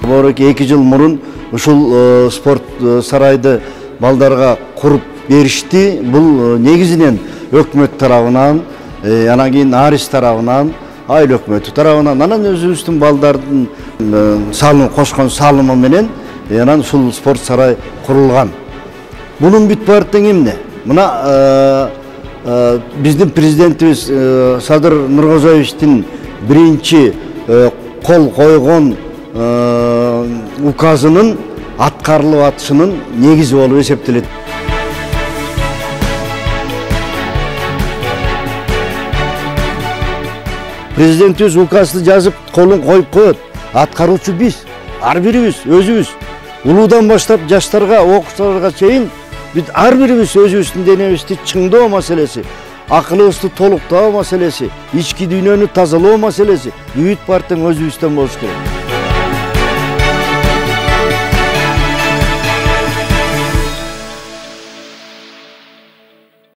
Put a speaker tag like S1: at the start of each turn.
S1: 2 жыл мурун ушул спорт сарайды балдарга куруп беришти. Бул негизинен өкмөт тарабынан, анан кийин Арис тарабынан, айыл өкмөтү тарабынан, анан өзүбүздүн балдардын салым кошкон салымы менен анан ушул спорт сарай курулган. Мунун бүт баардыгы эмне? Мына биздин президентибиз Садыр Нуркожоевичтин биринчи кол койгон указынын аткарылып атышынын негизи болуп эсептелет. Президентибиз указды жазып колун коюп коет. Аткаруучу биз, ар бирибиз өзүбүз. Улуудан баштап жаштарга, окуучуларга чейин биз ар бирибиз өзүбүздүн денебизди чыңдоо маселеси, акылыбызды толуктоо маселеси, ички дүйнөнү тазалоо маселеси бүт баардыгы өзүбүздөн болуш керек.